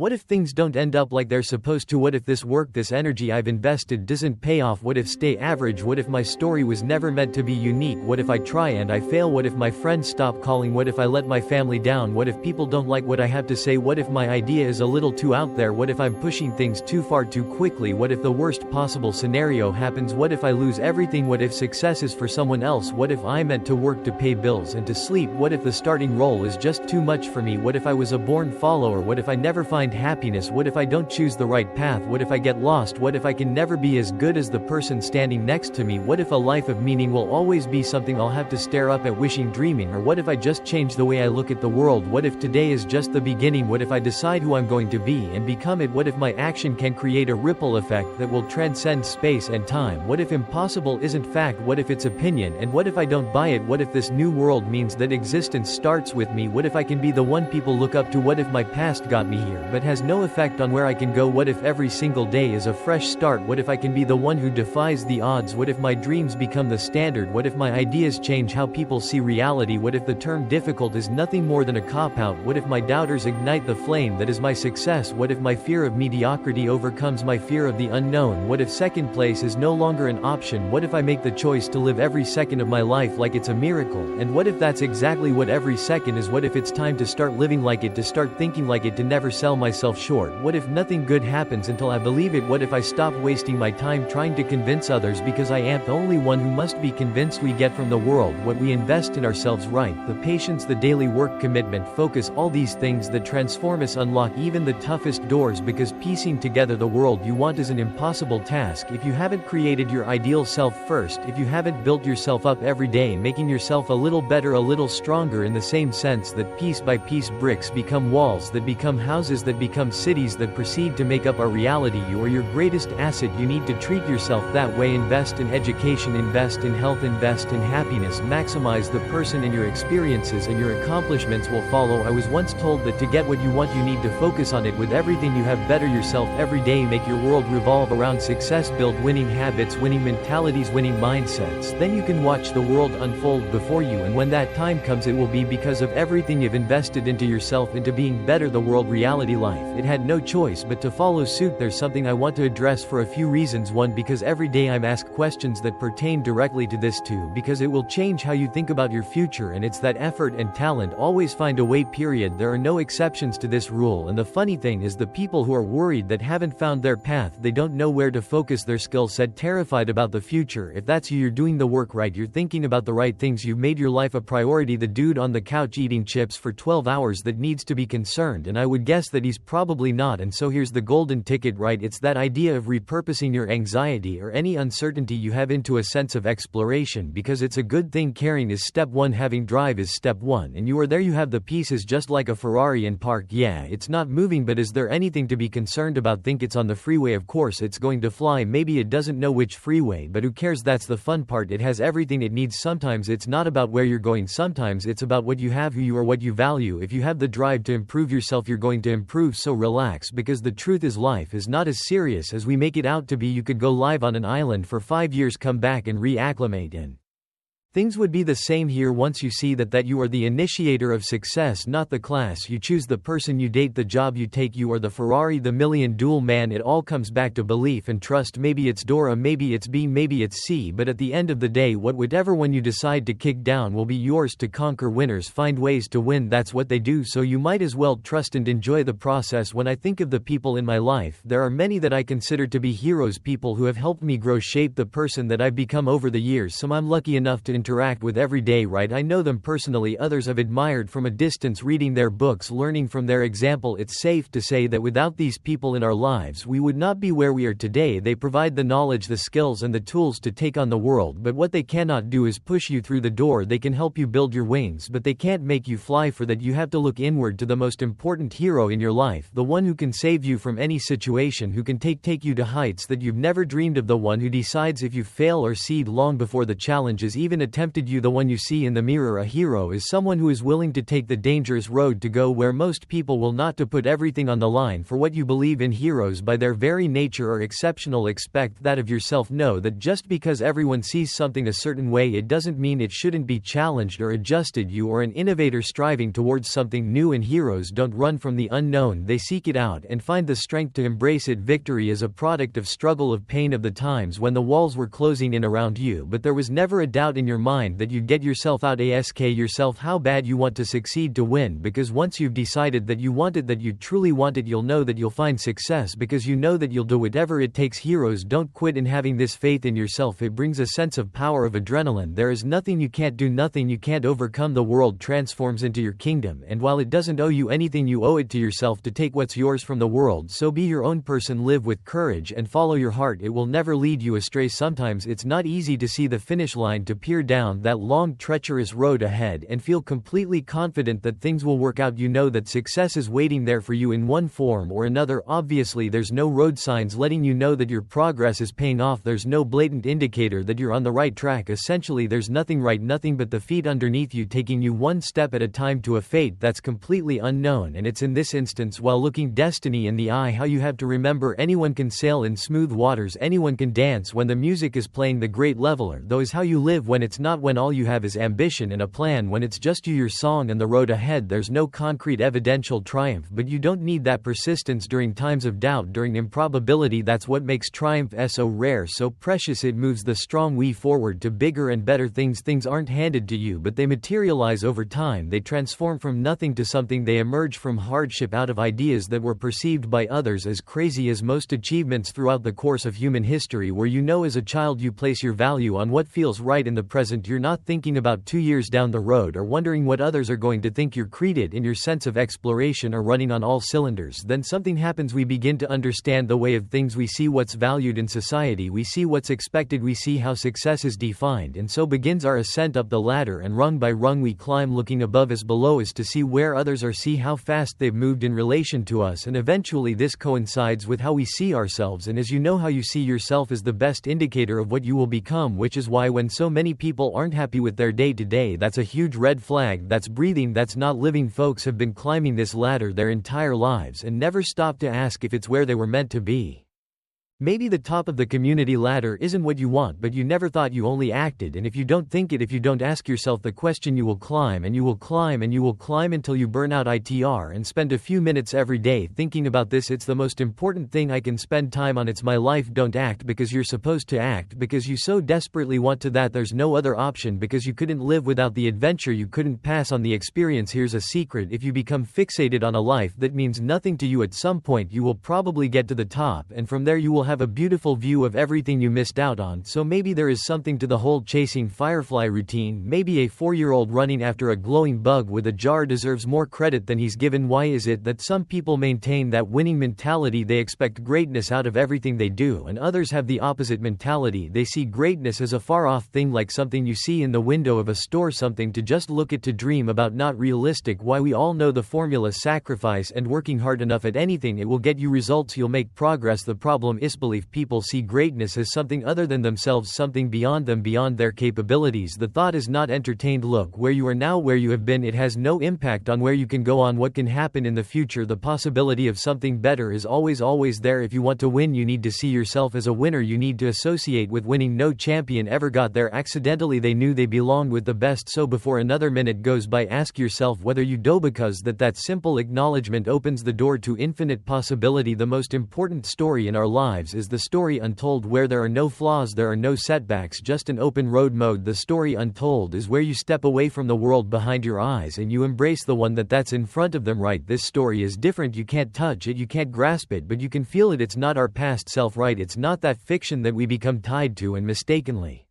What if things don't end up like they're supposed to? What if this work, this energy I've invested doesn't pay off? What if stay average? What if my story was never meant to be unique? What if I try and I fail? What if my friends stop calling? What if I let my family down? What if people don't like what I have to say? What if my idea is a little too out there? What if I'm pushing things too far too quickly? What if the worst possible scenario happens? What if I lose everything? What if success is for someone else? What if I meant to work to pay bills and to sleep? What if the starting role is just too much for me? What if I was a born follower? What if I never find happiness? What if I don't choose the right path? What if I get lost? What if I can never be as good as the person standing next to me? What if a life of meaning will always be something I'll have to stare up at wishing, dreaming? Or what if I just change the way I look at the world? What if today is just the beginning? What if I decide who I'm going to be and become it? What if my action can create a ripple effect that will transcend space and time? What if impossible isn't fact? What if it's opinion? And what if I don't buy it? What if this new world means that existence starts with me? What if I can be the one people look up to? What if my past got me here but has no effect on where I can go? What if every single day is a fresh start? What if I can be the one who defies the odds? What if my dreams become the standard? What if my ideas change how people see reality? What if the term difficult is nothing more than a cop-out? What if my doubters ignite the flame that is my success? What if my fear of mediocrity overcomes my fear of the unknown? What if second place is no longer an option? What if I make the choice to live every second of my life like it's a miracle? And what if that's exactly what every second is? What if it's time to start living like it, to start thinking like it, to never sell myself short? What if nothing good happens until I believe it? What if I stop wasting my time trying to convince others because I am the only one who must be convinced? We get from the world what we invest in ourselves, right? The patience, the daily work, commitment, focus, all these things that transform us, unlock even the toughest doors, because piecing together the world you want is an impossible task if you haven't created your ideal self first, if you haven't built yourself up every day, making yourself a little better, a little stronger, in the same sense that piece by piece bricks become walls, that become houses, that become cities, that proceed to make up our reality. You are your greatest asset. You need to treat yourself that way. Invest in education, invest in health, invest in happiness, maximize the person, and your experiences and your accomplishments will follow. I was once told that to get what you want you need to focus on it with everything you have. Better yourself every day, make your world revolve around success, build winning habits, winning mentalities, winning mindsets. Then you can watch the world unfold before you, and when that time comes it will be because of everything you've invested into yourself, into being better. The world, reality, life, it had no choice but to follow suit. There's something I want to address for a few reasons. One, because every day I'm asked questions that pertain directly to this. Two, because it will change how you think about your future, and it's that effort and talent always find a way, period. There are no exceptions to this rule, and the funny thing is the people who are worried that haven't found their path, they don't know where to focus their skill set, terrified about the future. If that's you, you're doing the work right, you're thinking about the right things, you've made your life a priority. The dude on the couch eating chips for 12 hours that needs to be concerned, and I would guess that he's probably not. And so here's the golden ticket, right? It's that idea of repurposing your anxiety or any uncertainty you have into a sense of exploration, because it's a good thing. Caring is step one, having drive is step one, and you are there. You have the pieces, just like a Ferrari in park. Yeah, it's not moving, but is there anything to be concerned about? Think it's on the freeway, of course it's going to fly. Maybe it doesn't know which freeway, but who cares? That's the fun part. It has everything it needs. Sometimes it's not about where you're going, sometimes it's about what you have, who you are, what you value. If you have the drive to improve yourself, you're going to improve. So relax, because the truth is life is not as serious as we make it out to be. You could go live on an island for 5 years, come back and reacclimate, and things would be the same here. Once you see that you are the initiator of success, not the class you choose, the person you date, the job you take, you are the Ferrari, the million duel man. It all comes back to belief and trust. Maybe it's Dora, maybe it's B, maybe it's C, but at the end of the day, whatever one you decide to kick down will be yours to conquer. Winners find ways to win, that's what they do, so you might as well trust and enjoy the process. When I think of the people in my life, there are many that I consider to be heroes, people who have helped me grow, shape the person that I've become over the years. Some I'm lucky enough to interact with every day, right? I know them personally. Others I've admired from a distance, reading their books, learning from their example. It's safe to say that without these people in our lives, we would not be where we are today. They provide the knowledge, the skills, and the tools to take on the world, but what they cannot do is push you through the door. They can help you build your wings, but they can't make you fly. For that, you have to look inward to the most important hero in your life, the one who can save you from any situation, who can take you to heights that you've never dreamed of, the one who decides if you fail or succeed long before the challenge is even tempted you. The one you see in the mirror. A hero is someone who is willing to take the dangerous road to go where most people will not, to put everything on the line for what you believe in. Heroes by their very nature are exceptional. Expect that of yourself. Know that just because everyone sees something a certain way, it doesn't mean it shouldn't be challenged or adjusted. You are an innovator striving towards something new, and heroes don't run from the unknown, they seek it out and find the strength to embrace it. Victory is a product of struggle, of pain, of the times when the walls were closing in around you, but there was never a doubt in your mind that you'd get yourself out. Ask yourself how bad you want to succeed to win, because once you've decided that you want it, that you truly want it, you'll know that you'll find success because you know that you'll do whatever it takes. Heroes don't quit, and having this faith in yourself, it brings a sense of power, of adrenaline. There is nothing you can't do, nothing you can't overcome. The world transforms into your kingdom, and while it doesn't owe you anything, you owe it to yourself to take what's yours from the world. So be your own person, live with courage and follow your heart. It will never lead you astray. Sometimes it's not easy to see the finish line, to peer down that long treacherous road ahead and feel completely confident that things will work out. You know that success is waiting there for you in one form or another. Obviously there's no road signs letting you know that your progress is paying off. There's no blatant indicator that you're on the right track. Essentially there's nothing right, nothing but the feet underneath you taking you one step at a time to a fate that's completely unknown. And it's in this instance, while looking destiny in the eye, how you have to remember anyone can sail in smooth waters, anyone can dance when the music is playing. The great leveler though is how you live when it's not, when all you have is ambition and a plan, when it's just you, your song, and the road ahead. There's no concrete evidential triumph, but you don't need that persistence during times of doubt, during improbability. That's what makes triumph so rare, so precious. It moves the strong we forward to bigger and better things. Things aren't handed to you, but they materialize over time. They transform from nothing to something. They emerge from hardship, out of ideas that were perceived by others as crazy. As most achievements throughout the course of human history, where you know as a child you place your value on what feels right in the present. You're not thinking about 2 years down the road or wondering what others are going to think. You're created in your sense of exploration or running on all cylinders. Then something happens. We begin to understand the way of things. We see what's valued in society. We see what's expected. We see how success is defined. And so begins our ascent up the ladder, and rung by rung we climb, looking above us, below us, to see where others are, see how fast they've moved in relation to us. And eventually this coincides with how we see ourselves. And as you know, how you see yourself is the best indicator of what you will become, which is why when so many people aren't happy with their day to day, that's a huge red flag. That's breathing, that's not living. Folks have been climbing this ladder their entire lives and never stopped to ask if it's where they were meant to be. Maybe the top of the community ladder isn't what you want, but you never thought, you only acted. And if you don't think it, if you don't ask yourself the question, you will climb and you will climb and you will climb until you burn out. And spend a few minutes every day thinking about this. It's the most important thing I can spend time on. It's my life. Don't act because you're supposed to, act because you so desperately want to. That there's no other option, because you couldn't live without the adventure. You couldn't pass on the experience. Here's a secret: if you become fixated on a life that means nothing to you, at some point you will probably get to the top, and from there you will have a beautiful view of everything you missed out on. So maybe there is something to the whole chasing firefly routine. Maybe a 4-year-old running after a glowing bug with a jar deserves more credit than he's given. Why is it that some people maintain that winning mentality? They expect greatness out of everything they do, and others have the opposite mentality. They see greatness as a far-off thing, like something you see in the window of a store, something to just look at, to dream about, not realistic. Why? We all know the formula: sacrifice and working hard enough at anything. It will get you results. You'll make progress. The problem is belief. People see greatness as something other than themselves, something beyond them, beyond their capabilities. The thought is not entertained. Look where you are now, where you have been. It has no impact on where you can go, on what can happen in the future. The possibility of something better is always there. If you want to win, you need to see yourself as a winner. You need to associate with winning. No champion ever got there accidentally. They knew they belonged with the best. So before another minute goes by, ask yourself whether you do, because that simple acknowledgement opens the door to infinite possibility. The most important story in our lives is the story untold, where there are no flaws, there are no setbacks, just an open road mode. The story untold is where you step away from the world behind your eyes and you embrace the one that's in front of them. Right? This story is different. You can't touch it, you can't grasp it, but you can feel it. It's not our past self. Right? It's not that fiction that we become tied to and mistakenly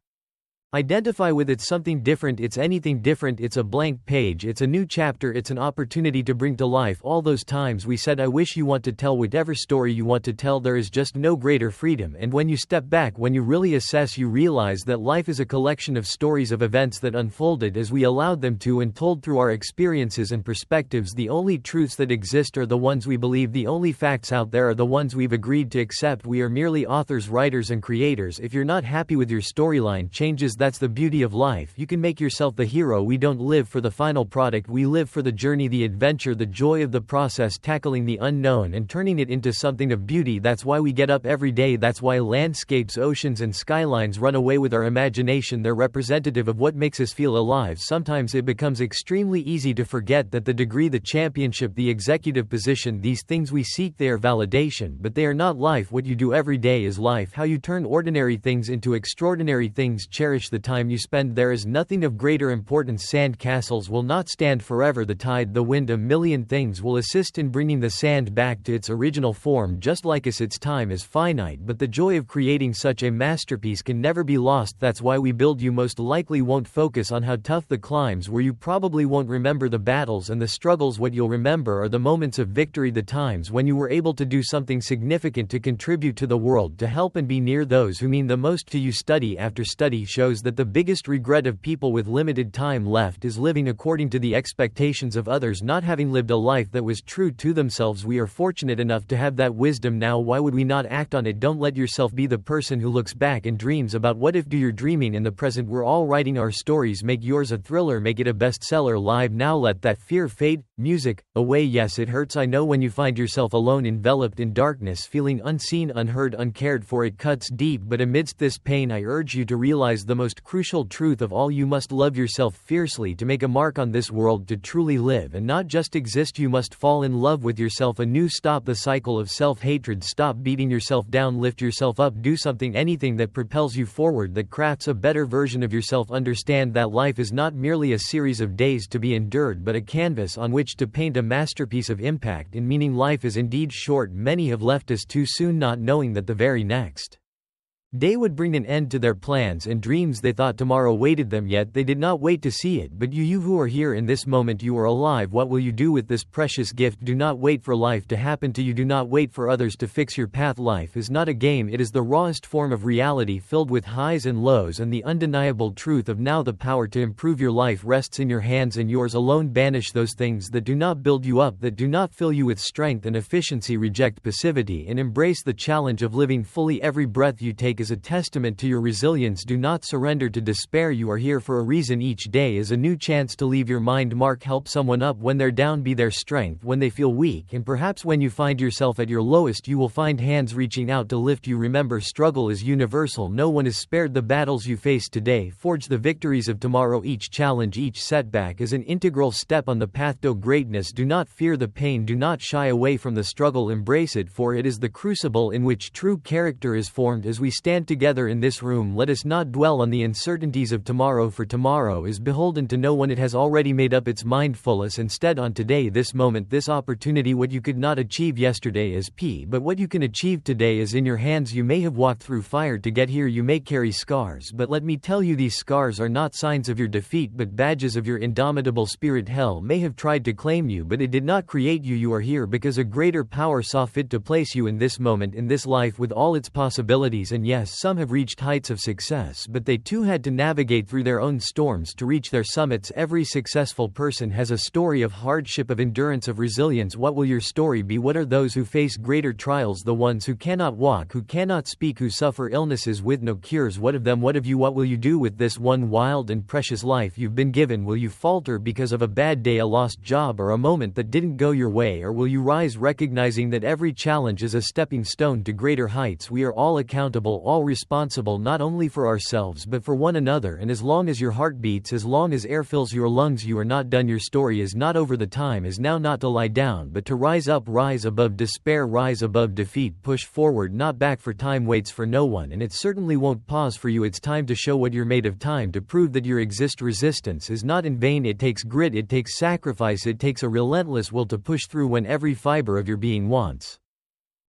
identify with. It's something different. It's anything different. It's a blank page. It's a new chapter. It's an opportunity to bring to life all those times we said I wish. You want to tell whatever story you want to tell. There is just no greater freedom. And when you step back, when you really assess, you realize that life is a collection of stories, of events that unfolded as we allowed them to, and told through our experiences and perspectives. The only truths that exist are the ones we believe. The only facts out there are the ones we've agreed to accept. We are merely authors, writers, and creators. If you're not happy with your storyline, changes that's the beauty of life. You can make yourself the hero. We don't live for the final product, we live for the journey, the adventure, the joy of the process, tackling the unknown and turning it into something of beauty. That's why we get up every day. That's why landscapes, oceans and skylines run away with our imagination. They're representative of what makes us feel alive. Sometimes it becomes extremely easy to forget that the degree, the championship, the executive position, these things we seek, they are validation, but they are not life. What you do every day is life. How you turn ordinary things into extraordinary things. Cherish the time you spend. There is nothing of greater importance. Sand castles will not stand forever. The tide, the wind, a million things will assist in bringing the sand back to its original form. Just like us, its time is finite, but the joy of creating such a masterpiece can never be lost. That's why we build. You most likely won't focus on how tough the climbs were. You probably won't remember the battles and the struggles. What you'll remember are the moments of victory, the times when you were able to do something significant, to contribute to the world, to help and be near those who mean the most to you. Study after study shows that the biggest regret of people with limited time left is living according to the expectations of others, not having lived a life that was true to themselves. We are fortunate enough to have that wisdom now. Why would we not act on it? Don't let yourself be the person who looks back and dreams about what if. Do your dreaming in the present. We're all writing our stories. Make yours a thriller, make it a bestseller. Live now, let that fear fade. Music away. Yes, it hurts, I know, when you find yourself alone, enveloped in darkness, feeling unseen, unheard, uncared for. It cuts deep, but amidst this pain I urge you to realize the most crucial truth of all. You must love yourself fiercely to make a mark on this world, to truly live and not just exist. You must fall in love with yourself anew. Stop the cycle of self-hatred. Stop beating yourself down. Lift yourself up. Do something, anything that propels you forward, that crafts a better version of yourself. Understand that life is not merely a series of days to be endured, but a canvas on which to paint a masterpiece of impact and meaning. Life is indeed short. Many have left us too soon, not knowing that the very next day would bring an end to their plans and dreams. They thought tomorrow waited them, yet they did not wait to see it. But you who are here in this moment, you are alive. What will you do with this precious gift? Do not wait for life to happen to you. Do not wait for others to fix your path. Life is not a game, it is the rawest form of reality, filled with highs and lows and the undeniable truth of now. The power to improve your life rests in your hands and yours alone. Banish those things that do not build you up, that do not fill you with strength and efficiency. Reject passivity and embrace the challenge of living fully. Every breath you take is a testament to your resilience. Do not surrender to despair. You are here for a reason. Each day is a new chance to leave your mind mark. Help someone up when they're down. Be their strength when they feel weak, and perhaps when you find yourself at your lowest, you will find hands reaching out to lift you. Remember, struggle is universal. No one is spared. The battles you face today forge the victories of tomorrow. Each challenge, each setback is an integral step on the path to greatness. Do not fear the pain. Do not shy away from the struggle. Embrace it, for it is the crucible in which true character is formed. As we stand together in this room, let us not dwell on the uncertainties of tomorrow, for tomorrow is beholden to no one. It has already made up its mind. Focus instead on today, this moment, this opportunity. What you could not achieve yesterday is but what you can achieve today is in your hands. You may have walked through fire to get here. You may carry scars, but let me tell you, these scars are not signs of your defeat, but badges of your indomitable spirit. Hell may have tried to claim you, but it did not create you. You are here because a greater power saw fit to place you in this moment, in this life, with all its possibilities. And yes, some have reached heights of success, but they too had to navigate through their own storms to reach their summits. Every successful person has a story of hardship, of endurance, of resilience. What will your story be? What are those who face greater trials? The ones who cannot walk, who cannot speak, who suffer illnesses with no cures. What of them? What of you? What will you do with this one wild and precious life you've been given? Will you falter because of a bad day, a lost job, or a moment that didn't go your way? Or will you rise, recognizing that every challenge is a stepping stone to greater heights? We are all accountable, all responsible, not only for ourselves but for one another. And as long as your heart beats, as long as air fills your lungs, you are not done. Your story is not over. The time is now not to lie down, but to rise up. Rise above despair, rise above defeat. Push forward, not back, for time waits for no one, and it certainly won't pause for you. It's time to show what you're made of, time to prove that you exist. Resistance is not in vain. It takes grit, it takes sacrifice, it takes a relentless will to push through when every fiber of your being wants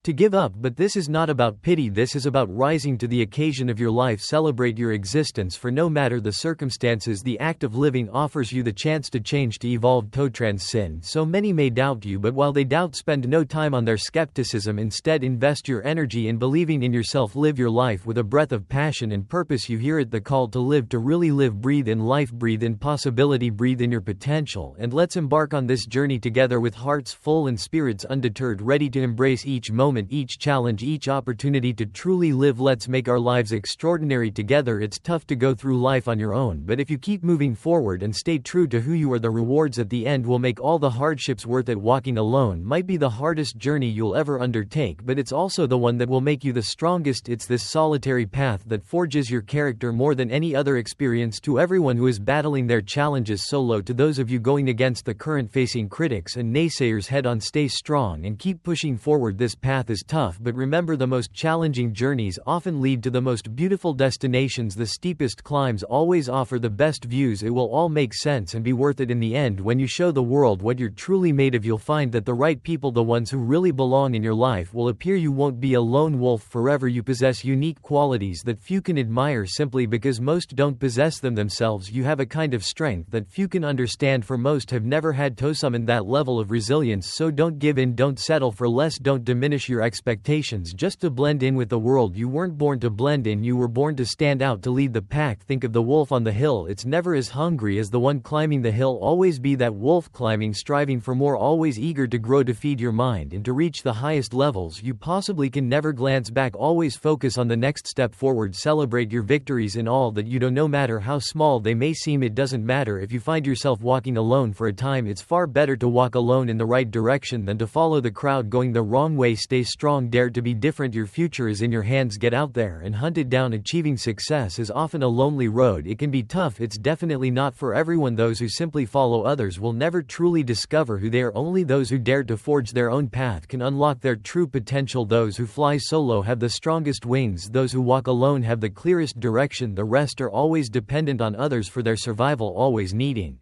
to give up. But this is not about pity, this is about rising to the occasion of your life. Celebrate your existence, for no matter the circumstances, the act of living offers you the chance to change, to evolve, to transcend. So many may doubt you, but while they doubt, spend no time on their skepticism. Instead, invest your energy in believing in yourself. Live your life with a breath of passion and purpose. You hear it, the call to live, to really live. Breathe in life, breathe in possibility, breathe in your potential, and let's embark on this journey together with hearts full and spirits undeterred, ready to embrace each moment moment, each challenge, each opportunity to truly live. Let's make our lives extraordinary together. It's tough to go through life on your own, but if you keep moving forward and stay true to who you are, the rewards at the end will make all the hardships worth it. Walking alone might be the hardest journey you'll ever undertake, but it's also the one that will make you the strongest. It's this solitary path that forges your character more than any other experience. To everyone who is battling their challenges solo, to those of you going against the current, facing critics and naysayers head on, stay strong and keep pushing forward. This path is tough, but remember, the most challenging journeys often lead to the most beautiful destinations. The steepest climbs always offer the best views. It will all make sense and be worth it in the end. When you show the world what you're truly made of, you'll find that the right people, the ones who really belong in your life, will appear. You won't be a lone wolf forever. You possess unique qualities that few can admire simply because most don't possess them themselves. You have a kind of strength that few can understand, for most have never had to summon that level of resilience. So don't give in, don't settle for less, don't diminish your expectations just to blend in with the world. You weren't born to blend in, you were born to stand out, to lead the pack. Think of the wolf on the hill. It's never as hungry as the one climbing the hill. Always be that wolf climbing, striving for more, always eager to grow, to feed your mind and to reach the highest levels you possibly can. Never glance back, always focus on the next step forward. Celebrate your victories in all that you do, no matter how small they may seem. It doesn't matter if you find yourself walking alone for a time. It's far better to walk alone in the right direction than to follow the crowd going the wrong way. Stay strong, dare to be different. Your future is in your hands. Get out there and hunt it down. Achieving success is often a lonely road. It can be tough. It's definitely not for everyone. Those who simply follow others will never truly discover who they are. Only those who dare to forge their own path can unlock their true potential. Those who fly solo have the strongest wings. Those who walk alone have the clearest direction. The rest are always dependent on others for their survival, always needing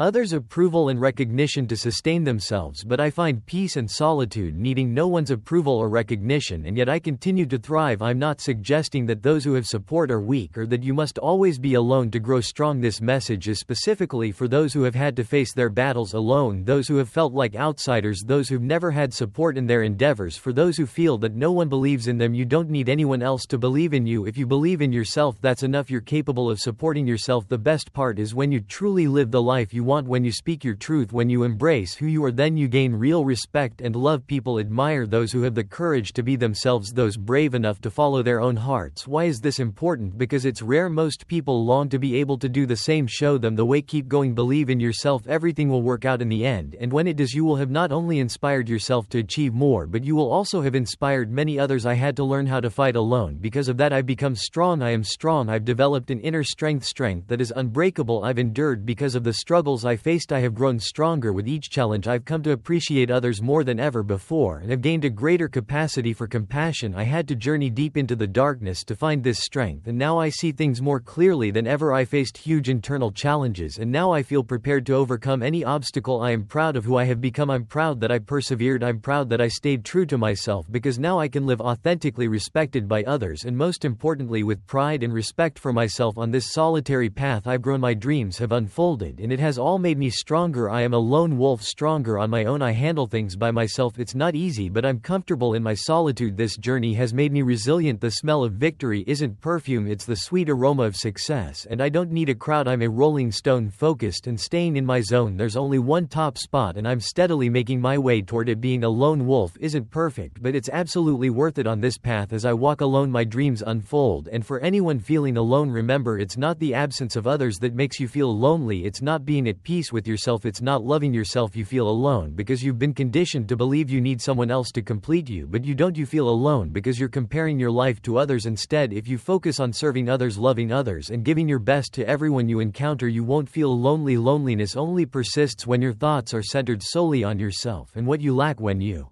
others' approval and recognition to sustain themselves. But I find peace and solitude needing no one's approval or recognition, and yet I continue to thrive. I'm not suggesting that those who have support are weak or that you must always be alone to grow strong. This message is specifically for those who have had to face their battles alone, those who have felt like outsiders, those who've never had support in their endeavors, for those who feel that no one believes in them. You don't need anyone else to believe in you. If you believe in yourself, that's enough. You're capable of supporting yourself. The best part is when you truly live the life you want, when you speak your truth, when you embrace who you are, then you gain real respect and love. People admire those who have the courage to be themselves, those brave enough to follow their own hearts. Why is this important? Because it's rare. Most people long to be able to do the same. Show them the way. Keep going. Believe in yourself. Everything will work out in the end, and when it does, you will have not only inspired yourself to achieve more, but you will also have inspired many others. I had to learn how to fight alone. Because of that, I've become strong. I am strong. I've developed an inner strength that is unbreakable. I've endured because of the struggles I faced. I have grown stronger with each challenge. I've come to appreciate others more than ever before and have gained a greater capacity for compassion. I had to journey deep into the darkness to find this strength, and now I see things more clearly than ever. I faced huge internal challenges, and now I feel prepared to overcome any obstacle. I am proud of who I have become. I'm proud that I persevered. I'm proud that I stayed true to myself, because now I can live authentically, respected by others, and most importantly with pride and respect for myself. On this solitary path I've grown. My dreams have unfolded, and it has all made me stronger. I am a lone wolf, stronger on my own. I handle things by myself. It's not easy, but I'm comfortable in my solitude. This journey has made me resilient. The smell of victory isn't perfume, it's the sweet aroma of success, and I don't need a crowd. I'm a rolling stone, focused and staying in my zone. There's only one top spot, and I'm steadily making my way toward it. Being a lone wolf isn't perfect, but it's absolutely worth it. On this path, as I walk alone, my dreams unfold. And for anyone feeling alone, remember, it's not the absence of others that makes you feel lonely. It's not being at peace with yourself. It's not loving yourself. You feel alone because you've been conditioned to believe you need someone else to complete you, but you don't. You feel alone because you're comparing your life to others instead. If you focus on serving others, loving others, and giving your best to everyone you encounter, you won't feel lonely. Loneliness only persists when your thoughts are centered solely on yourself and what you lack. When you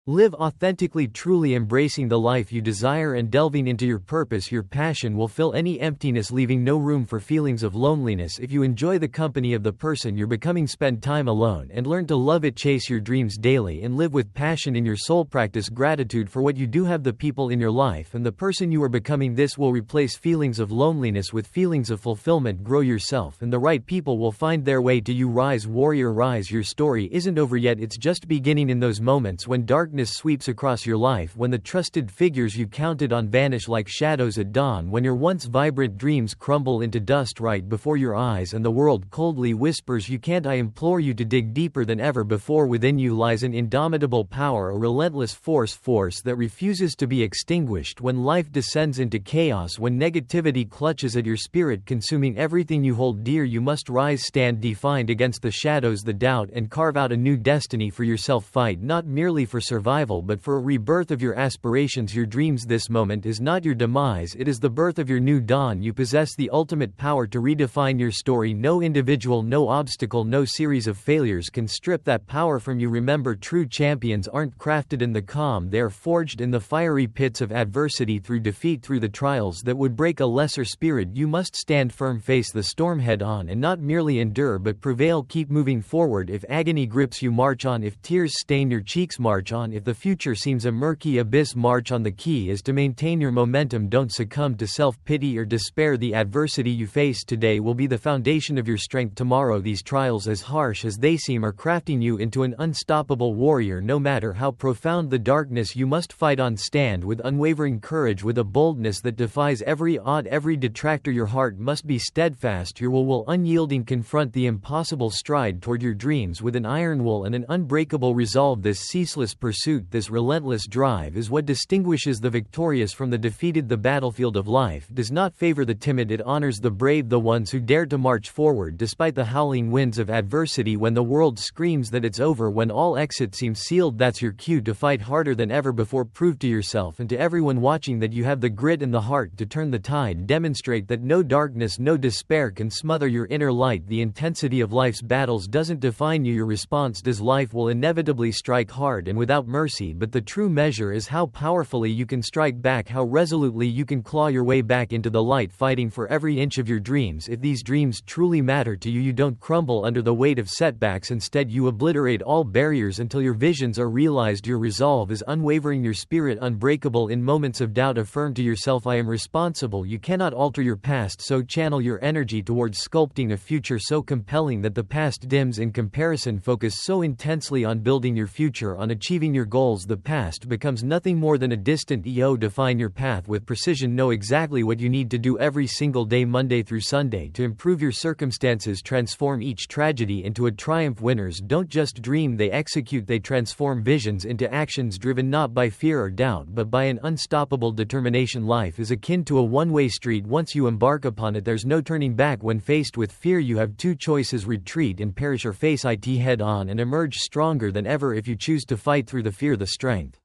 live authentically, truly embracing the life you desire and delving into your purpose, your passion will fill any emptiness, leaving no room for feelings of loneliness. If you enjoy the company of the person you're becoming, spend time alone and learn to love it. Chase your dreams daily and live with passion in your soul. Practice gratitude for what you do have, the people in your life, and the person you are becoming. This will replace feelings of loneliness with feelings of fulfillment. Grow yourself, and the right people will find their way to you. Rise, warrior, rise. Your story isn't over yet. It's just beginning. In those moments when darkness darkness sweeps across your life, when the trusted figures you counted on vanish like shadows at dawn, when your once vibrant dreams crumble into dust right before your eyes and the world coldly whispers you can't, I implore you to dig deeper than ever before. Within you lies an indomitable power, a relentless force that refuses to be extinguished when life descends into chaos, when negativity clutches at your spirit, consuming everything you hold dear. You must rise, stand defined against the shadows, the doubt, and carve out a new destiny for yourself. Fight not merely for survival but for a rebirth of your aspirations, your dreams. This moment is not your demise, it is the birth of your new dawn. You possess the ultimate power to redefine your story. No individual, no obstacle, no series of failures can strip that power from you. Remember, true champions aren't crafted in the calm, they are forged in the fiery pits of adversity, through defeat, through the trials that would break a lesser spirit. You must stand firm, face the storm head on, and not merely endure but prevail. Keep moving forward. If agony grips you, march on. If tears stain your cheeks, march on. If the future seems a murky abyss, march on. The key is to maintain your momentum. Don't succumb to self-pity or despair. The adversity you face today will be the foundation of your strength tomorrow. These trials, as harsh as they seem, are crafting you into an unstoppable warrior. No matter how profound the darkness, you must fight on. Stand with unwavering courage, with a boldness that defies every odd, every detractor. Your heart must be steadfast, your will unyielding. Confront the impossible, stride toward your dreams with an iron will and an unbreakable resolve. This ceaseless pursuit, this relentless drive is what distinguishes the victorious from the defeated. The battlefield of life does not favor the timid, it honors the brave, the ones who dare to march forward despite the howling winds of adversity. When the world screams that it's over, when all exit seems sealed, that's your cue to fight harder than ever before. Prove to yourself and to everyone watching that you have the grit and the heart to turn the tide. Demonstrate that no darkness, no despair can smother your inner light. The intensity of life's battles doesn't define you, your response does. Life will inevitably strike hard and without mercy, but the true measure is how powerfully you can strike back, how resolutely you can claw your way back into the light, fighting for every inch of your dreams. If these dreams truly matter to you, you don't crumble under the weight of setbacks. Instead, you obliterate all barriers until your visions are realized. Your resolve is unwavering, your spirit unbreakable. In moments of doubt, affirm to yourself, I am responsible. You cannot alter your past, so channel your energy towards sculpting a future so compelling that the past dims in comparison. Focus so intensely on building your future, on achieving your goals, the past becomes nothing more than a distant EO. Define your path with precision. Know exactly what you need to do every single day, Monday through Sunday, to improve your circumstances. Transform each tragedy into a triumph. Winners don't just dream, they execute. They transform visions into actions, driven not by fear or doubt but by an unstoppable determination. Life is akin to a one-way street. Once you embark upon it, there's no turning back. When faced with fear, you have two choices: retreat and perish, or face it head on and emerge stronger than ever. If you choose to fight through the fear, the strength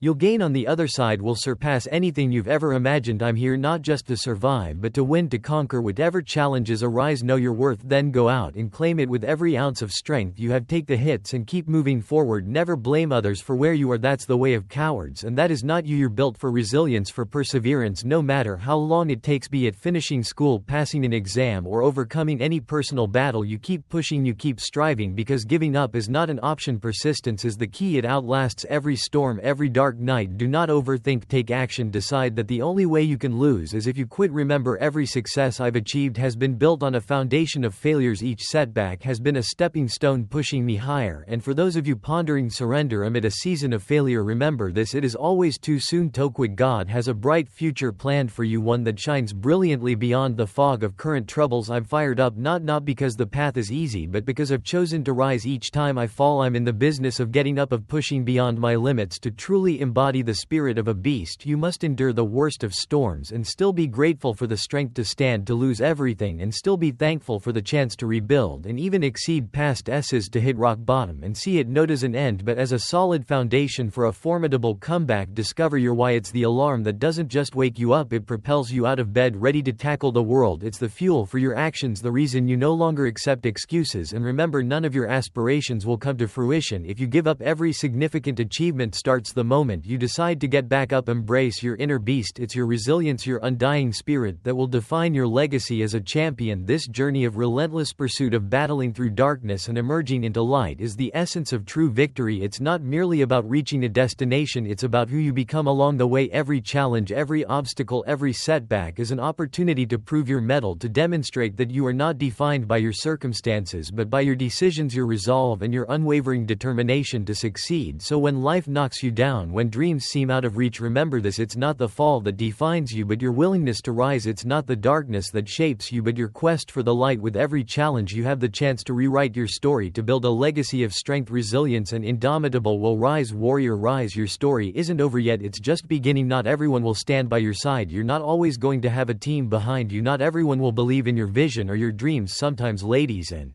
you'll gain on the other side will surpass anything you've ever imagined. I'm here not just to survive but to win, to conquer whatever challenges arise. Know your worth, then go out and claim it with every ounce of strength you have. Take the hits and keep moving forward. Never blame others for where you are, that's the way of cowards, and that is not you. You're built for resilience, for perseverance, no matter how long it takes, be it finishing school, passing an exam, or overcoming any personal battle. You keep pushing, you keep striving, because giving up is not an option. Persistence is the key, it outlasts every storm, every dark night. Do not overthink, take action. Decide that the only way you can lose is if you quit. Remember, every success I've achieved has been built on a foundation of failures. Each setback has been a stepping stone pushing me higher. And for those of you pondering surrender amid a season of failure, remember this: it is always too soon to quit. God has a bright future planned for you, one that shines brilliantly beyond the fog of current troubles. I'm fired up, not because the path is easy, but because I've chosen to rise each time I fall. I'm in the business of getting up, of pushing beyond my limits. To truly embody the spirit of a beast, you must endure the worst of storms and still be grateful for the strength to stand, to lose everything and still be thankful for the chance to rebuild and even exceed past S's, to hit rock bottom and see it not as an end but as a solid foundation for a formidable comeback. Discover your why. It's the alarm that doesn't just wake you up, it propels you out of bed ready to tackle the world. It's the fuel for your actions, the reason you no longer accept excuses. And remember, none of your aspirations will come to fruition if you give up. Every significant achievement starts the moment moment you decide to get back up, embrace your inner beast. It's your resilience, your undying spirit that will define your legacy as a champion. This journey of relentless pursuit, of battling through darkness and emerging into light, is the essence of true victory. It's not merely about reaching a destination, it's about who you become along the way. Every challenge, every obstacle, every setback is an opportunity to prove your mettle, to demonstrate that you are not defined by your circumstances but by your decisions, your resolve, and your unwavering determination to succeed. So when life knocks you down, when dreams seem out of reach, remember this: it's not the fall that defines you but your willingness to rise. It's not the darkness that shapes you but your quest for the light. With every challenge you have the chance to rewrite your story, to build a legacy of strength, resilience, and indomitable will. Rise, warrior, rise. Your story isn't over yet, it's just beginning. Not everyone will stand by your side, you're not always going to have a team behind you, not everyone will believe in your vision or your dreams. Sometimes, ladies and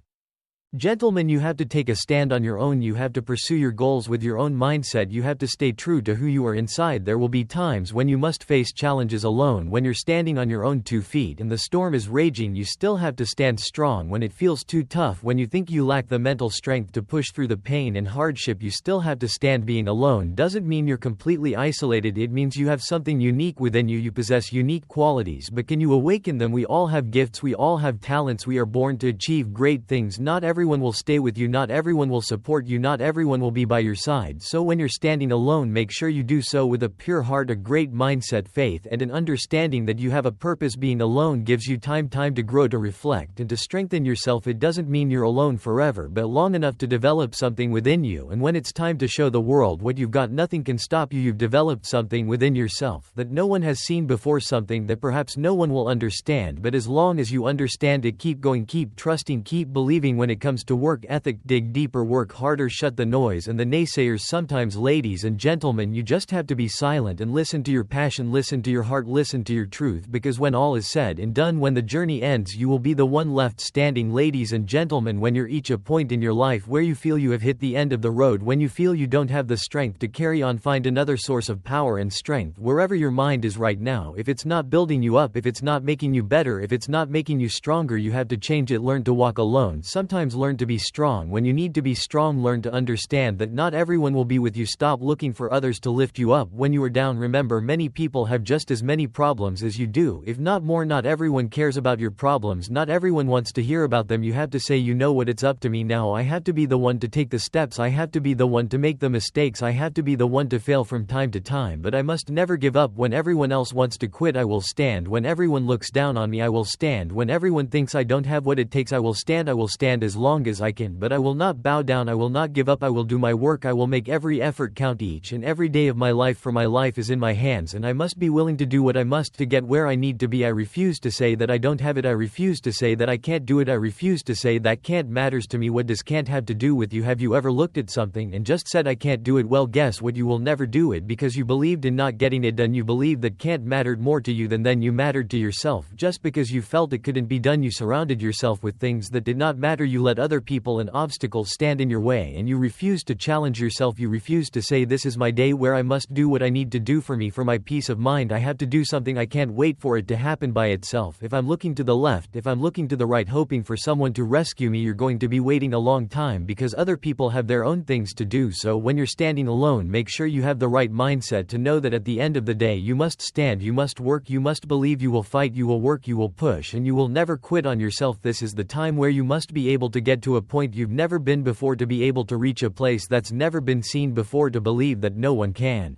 gentlemen, you have to take a stand on your own. You have to pursue your goals with your own mindset. You have to stay true to who you are inside. There will be times when you must face challenges alone, when you're standing on your own 2 feet and the storm is raging. You still have to stand strong when it feels too tough, when you think you lack the mental strength to push through the pain and hardship. You still have to stand. Being alone doesn't mean you're completely isolated, it means you have something unique within you. You possess unique qualities, but can you awaken them? We all have gifts, we all have talents, we are born to achieve great things. Not everyone will stay with you, not everyone will support you, not everyone will be by your side. So when you're standing alone, make sure you do so with a pure heart, a great mindset, faith, and an understanding that you have a purpose. Being alone gives you time to grow, to reflect, and to strengthen yourself. It doesn't mean you're alone forever, but long enough to develop something within you, and when it's time to show the world what you've got, nothing can stop you. You've developed something within yourself that no one has seen before, something that perhaps no one will understand, but as long as you understand it, keep going, keep trusting, keep believing. When it comes to work ethic, dig deeper, work harder, shut the noise and the naysayers. Sometimes, ladies and gentlemen, you just have to be silent and listen to your passion, listen to your heart, listen to your truth, because when all is said and done, when the journey ends, you will be the one left standing. Ladies and gentlemen, when you're each a point in your life where you feel you have hit the end of the road, when you feel you don't have the strength to carry on, find another source of power and strength wherever your mind is right now. If it's not building you up, if it's not making you better, if it's not making you stronger, you have to change it. Learn to walk alone. Sometimes learn to be strong when you need to be strong. Learn to understand that not everyone will be with you. Stop looking for others to lift you up when you are down. Remember, many people have just as many problems as you do, if not more. Not everyone cares about your problems, not everyone wants to hear about them. You have to say, you know what, it's up to me now. I have to be the one to take the steps, I have to be the one to make the mistakes, I have to be the one to fail from time to time, but I must never give up. When everyone else wants to quit, I will stand. When everyone looks down on me, I will stand. When everyone thinks I don't have what it takes, I will stand. I will stand as long as I can, but I will not bow down. I will not give up. I will do my work. I will make every effort count. Each and every day of my life, for my life is in my hands, and I must be willing to do what I must to get where I need to be. I refuse to say that I don't have it. I refuse to say that I can't do it. I refuse to say that can't matters to me. What does can't have to do with you? Have you ever looked at something and just said, I can't do it? Well, guess what? You will never do it because you believed in not getting it done. You believed that can't mattered more to you than you mattered to yourself. Just because you felt it couldn't be done, you surrounded yourself with things that did not matter. You let other people and obstacles stand in your way, and you refused to challenge yourself. You refused to say, this is my day where I must do what I need to do for me, for my peace of mind. I have to do something. I can't wait for it to happen by itself. If I'm looking to the left, if I'm looking to the right, hoping for someone to rescue me, you're going to be waiting a long time because other people have their own things to do. So when you're standing alone, make sure you have the right mindset to know that at the end of the day, you must stand, you must work, you must believe, you will fight, you will work, you will push, and you will never quit on yourself. This is the time where you must be able to get to a point you've never been before, to be able to reach a place that's never been seen before, to believe that no one can.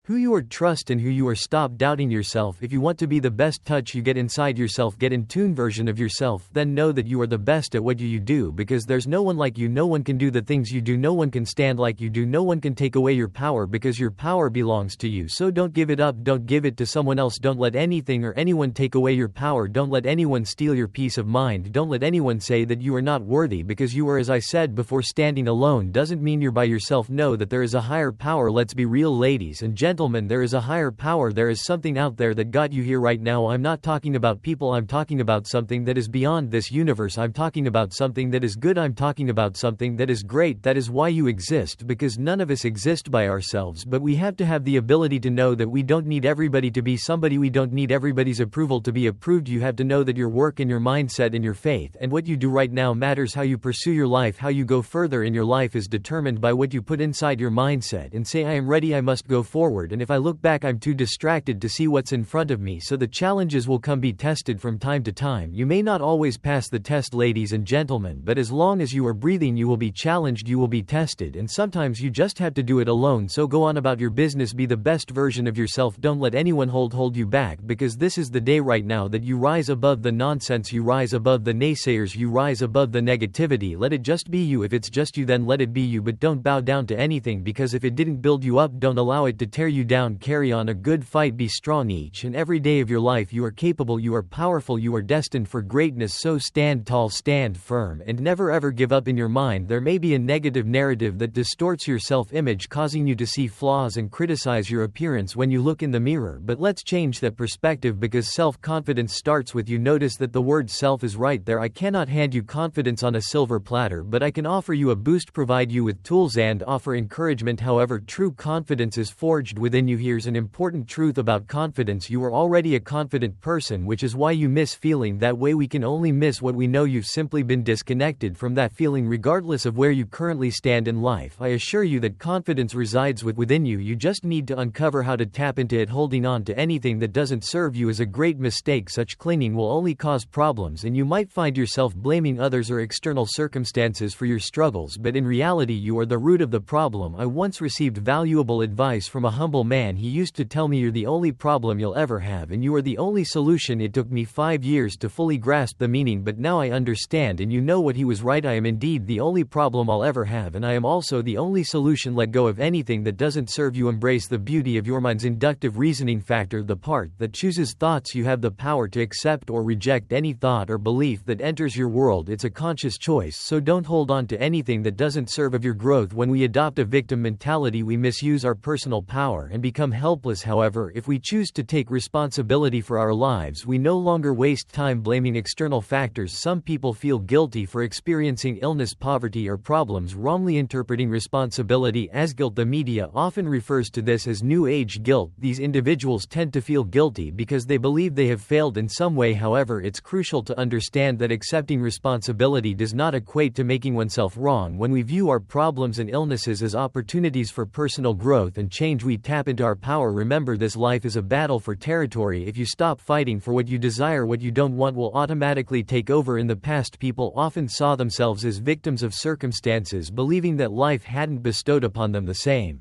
Who you are, trust in who you are. Stop doubting yourself. If you want to be the best, touch you get inside yourself, get in tune version of yourself, then know that you are the best at what you do, because there's no one like you. No one can do the things you do. No one can stand like you do. No one can take away your power, because your power belongs to you. So don't give it up. Don't give it to someone else. Don't let anything or anyone take away your power. Don't let anyone steal your peace of mind. Don't let anyone say that you are not worthy, because you are, as I said before, standing alone doesn't mean you're by yourself. Know that there is a higher power. Let's be real, ladies and gentlemen. gentlemen, there is a higher power, there is something out there that got you here right now. I'm not talking about people, I'm talking about something that is beyond this universe. I'm talking about something that is good, I'm talking about something that is great. That is why you exist, because none of us exist by ourselves, but we have to have the ability to know that we don't need everybody to be somebody, we don't need everybody's approval to be approved. You have to know that your work and your mindset and your faith and what you do right now matters. How you pursue your life, how you go further in your life is determined by what you put inside your mindset and say, I am ready, I must go forward, and if I look back I'm too distracted to see what's in front of me. So the challenges will come, be tested from time to time. You may not always pass the test, ladies and gentlemen, but as long as you are breathing you will be challenged, you will be tested, and sometimes you just have to do it alone. So go on about your business, be the best version of yourself, don't let anyone hold you back, because this is the day right now that you rise above the nonsense, you rise above the naysayers, you rise above the negativity. Let it just be you. If it's just you, then let it be you, but don't bow down to anything, because if it didn't build you up, don't allow it to tear you down. Carry on a good fight, be strong each and every day of your life. You are capable, you are powerful, you are destined for greatness. So stand tall, stand firm, and never ever give up. In your mind there may be a negative narrative that distorts your self-image, causing you to see flaws and criticize your appearance when you look in the mirror, but let's change that perspective, because self-confidence starts with you. Notice that the word self is right there. I cannot hand you confidence on a silver platter, but I can offer you a boost, provide you with tools, and offer encouragement. However, true confidence is forged within you. Here's an important truth about confidence: you are already a confident person, which is why you miss feeling that way. We can only miss what we know. You've simply been disconnected from that feeling, regardless of where you currently stand in life. I assure you that confidence resides within you. You just need to uncover how to tap into it. Holding on to anything that doesn't serve you is a great mistake. Such clinging will only cause problems, and you might find yourself blaming others or external circumstances for your struggles, but in reality you are the root of the problem. I once received valuable advice from a humble man. He used to tell me, you're the only problem you'll ever have, and you are the only solution. It took me 5 years to fully grasp the meaning, but now I understand, and you know what, he was right. I am indeed the only problem I'll ever have, and I am also the only solution. Let go of anything that doesn't serve you. Embrace the beauty of your mind's inductive reasoning factor, the part that chooses thoughts. You have the power to accept or reject any thought or belief that enters your world. It's a conscious choice, so don't hold on to anything that doesn't serve of your growth. When we adopt a victim mentality, we misuse our personal power and become helpless. However, if we choose to take responsibility for our lives, we no longer waste time blaming external factors. Some people feel guilty for experiencing illness, poverty, or problems, wrongly interpreting responsibility as guilt. The media often refers to this as New Age guilt. These individuals tend to feel guilty because they believe they have failed in some way. However, it's crucial to understand that accepting responsibility does not equate to making oneself wrong. When we view our problems and illnesses as opportunities for personal growth and change, we tap into our power. Remember, this life is a battle for territory. If you stop fighting for what you desire, what you don't want will automatically take over. In the past, people often saw themselves as victims of circumstances, believing that life hadn't bestowed upon them the same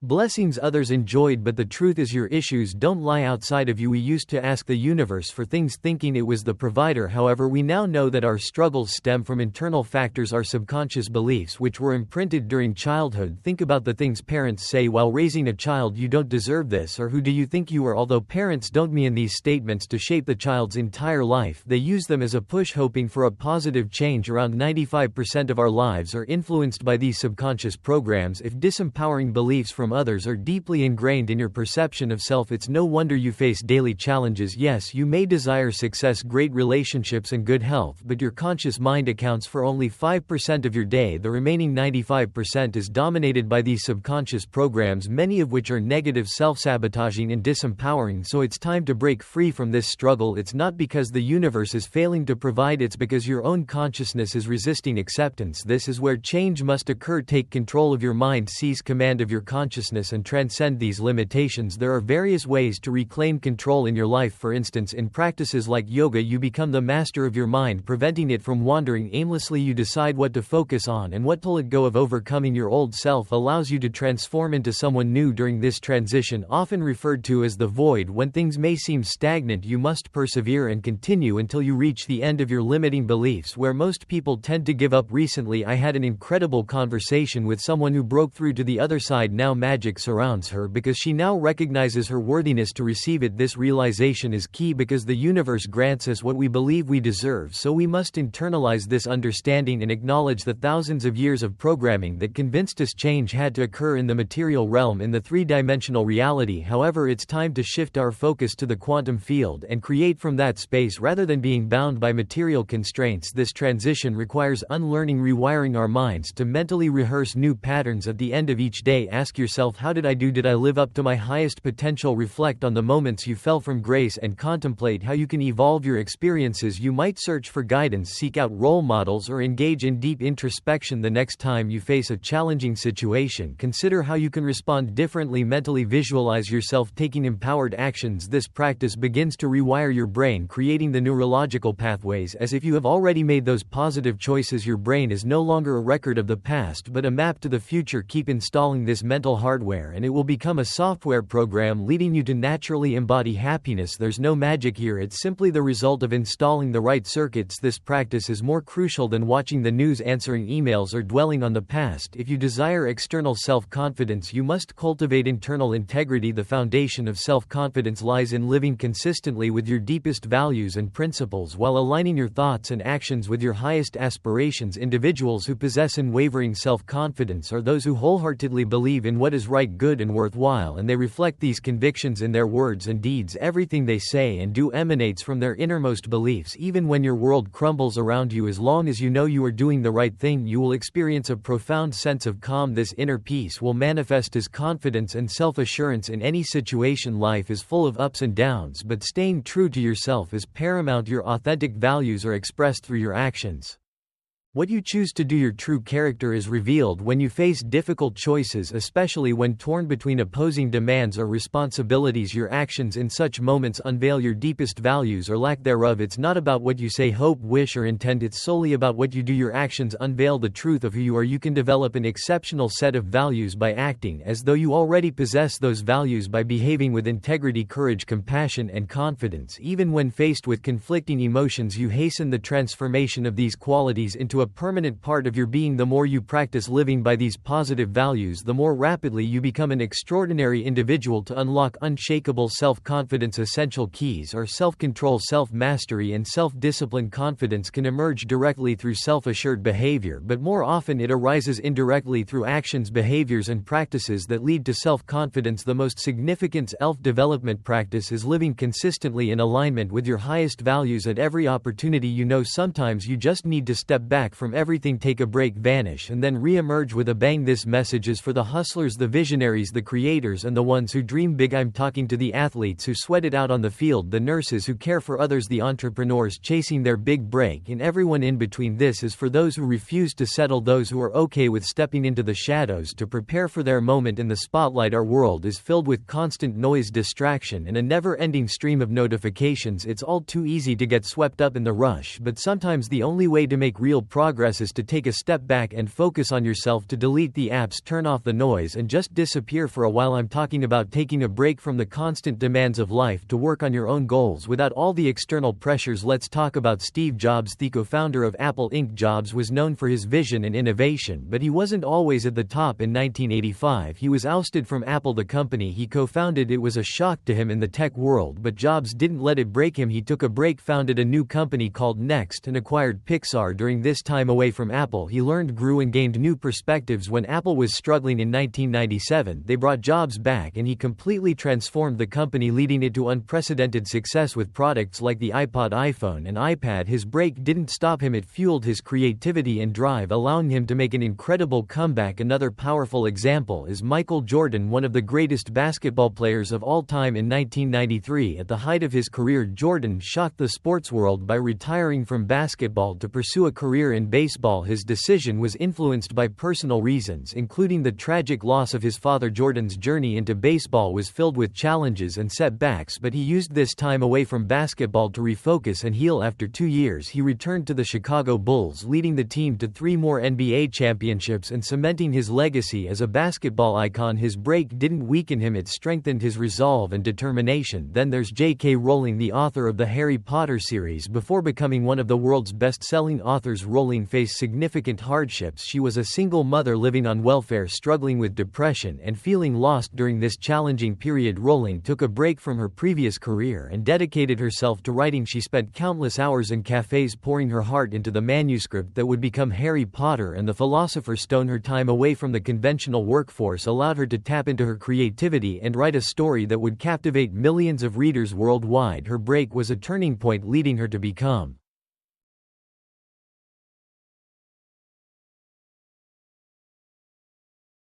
blessings others enjoyed, but the truth is your issues don't lie outside of you. We used to ask the universe for things thinking it was the provider. However, we now know that our struggles stem from internal factors, our subconscious beliefs which were imprinted during childhood. Think about the things parents say while raising a child: you don't deserve this, or who do you think you are? Although parents don't mean these statements to shape the child's entire life, they use them as a push, hoping for a positive change. Around 95% of our lives are influenced by these subconscious programs. If disempowering beliefs from others are deeply ingrained in your perception of self, it's no wonder you face daily challenges. Yes, you may desire success, great relationships, and good health, but your conscious mind accounts for only 5% of your day. The remaining 95% is dominated by these subconscious programs, many of which are negative, self-sabotaging, and disempowering. So it's time to break free from this struggle. It's not because the universe is failing to provide, it's because your own consciousness is resisting acceptance. This is where change must occur. Take control of your mind, seize command of your consciousness, and transcend these limitations. There are various ways to reclaim control in your life. For instance, in practices like yoga, you become the master of your mind, preventing it from wandering aimlessly. You decide what to focus on and what to let go of. Overcoming your old self allows you to transform into someone new. During this transition, often referred to as the void, when things may seem stagnant, you must persevere and continue until you reach the end of your limiting beliefs, where most people tend to give up. Recently, I had an incredible conversation with someone who broke through to the other side. Now magic surrounds her because she now recognizes her worthiness to receive it. This realization is key because the universe grants us what we believe we deserve, so we must internalize this understanding and acknowledge the thousands of years of programming that convinced us change had to occur in the material realm in the three-dimensional reality. However, it's time to shift our focus to the quantum field and create from that space rather than being bound by material constraints. This transition requires unlearning, rewiring our minds to mentally rehearse new patterns. At the end of each day, ask yourself, how did I do? Did I live up to my highest potential? Reflect on the moments you fell from grace and contemplate how you can evolve your experiences. You might search for guidance, seek out role models, or engage in deep introspection. The next time you face a challenging situation, consider how you can respond differently. Mentally visualize yourself taking empowered actions. This practice begins to rewire your brain, creating the neurological pathways as if you have already made those positive choices. Your brain is no longer a record of the past but a map to the future. Keep installing this mental hardware and it will become a software program leading you to naturally embody happiness. There's no magic here, it's simply the result of installing the right circuits. This practice is more crucial than watching the news, answering emails, or dwelling on the past. If you desire external self-confidence, you must cultivate internal integrity. The foundation of self-confidence lies in living consistently with your deepest values and principles while aligning your thoughts and actions with your highest aspirations. Individuals who possess unwavering self-confidence are those who wholeheartedly believe in what is right, good, and worthwhile, and they reflect these convictions in their words and deeds. Everything they say and do emanates from their innermost beliefs. Even when your world crumbles around you, as long as you know you are doing the right thing, you will experience a profound sense of calm. This inner peace will manifest as confidence and self-assurance in any situation. Life is full of ups and downs, but staying true to yourself is paramount. Your authentic values are expressed through your actions. What you choose to do, your true character is revealed when you face difficult choices, especially when torn between opposing demands or responsibilities. Your actions in such moments unveil your deepest values or lack thereof. It's not about what you say, hope, wish, or intend, it's solely about what you do. Your actions unveil the truth of who you are. You can develop an exceptional set of values by acting as though you already possess those values, by behaving with integrity, courage, compassion, and confidence. Even when faced with conflicting emotions, you hasten the transformation of these qualities into a permanent part of your being. The more you practice living by these positive values, the more rapidly you become an extraordinary individual. To unlock unshakable self-confidence, essential keys are self-control, self-mastery, and self-discipline. Confidence can emerge directly through self-assured behavior, but more often it arises indirectly through actions, behaviors, and practices that lead to self-confidence. The most significant self-development practice is living consistently in alignment with your highest values at every opportunity. You know, sometimes you just need to step back from everything, take a break, vanish, and then re-emerge with a bang. This message is for the hustlers, the visionaries, the creators, and the ones who dream big. I'm talking to the athletes who sweat it out on the field, the nurses who care for others, the entrepreneurs chasing their big break, and everyone in between. This is for those who refuse to settle, those who are okay with stepping into the shadows to prepare for their moment in the spotlight. Our world is filled with constant noise, distraction, and a never-ending stream of notifications. It's all too easy to get swept up in the rush, but sometimes the only way to make real progress is to take a step back and focus on yourself, to delete the apps, turn off the noise, and just disappear for a while. I'm talking about taking a break from the constant demands of life to work on your own goals without all the external pressures. Let's talk about Steve Jobs, the co-founder of Apple Inc. Jobs was known for his vision and innovation, but he wasn't always at the top. In 1985, he was ousted from Apple, the company he co-founded. It was a shock to him in the tech world, but Jobs didn't let it break him. He took a break, founded a new company called Next, and acquired Pixar. During this time away from Apple, he learned, grew, and gained new perspectives. When Apple was struggling in 1997, they brought Jobs back and he completely transformed the company, leading it to unprecedented success with products like the iPod, iPhone, and iPad. His break didn't stop him, it fueled his creativity and drive, allowing him to make an incredible comeback. Another powerful example is Michael Jordan, one of the greatest basketball players of all time. In 1993, at the height of his career, Jordan shocked the sports world by retiring from basketball to pursue a career in baseball. His decision was influenced by personal reasons, including the tragic loss of his father. Jordan's journey into baseball was filled with challenges and setbacks, but he used this time away from basketball to refocus and heal. After 2 years, he returned to the Chicago Bulls, leading the team to 3 more NBA championships and cementing his legacy as a basketball icon. His break didn't weaken him, it strengthened his resolve and determination. Then there's J.K. Rowling, the author of the Harry Potter series. Before becoming one of the world's best-selling authors, Rowling Rowling faced significant hardships. She was a single mother living on welfare, struggling with depression and feeling lost during this challenging period. Rowling took a break from her previous career and dedicated herself to writing. She spent countless hours in cafes pouring her heart into the manuscript that would become Harry Potter and the Philosopher's Stone. Her time away from the conventional workforce allowed her to tap into her creativity and write a story that would captivate millions of readers worldwide. Her break was a turning point, leading her to become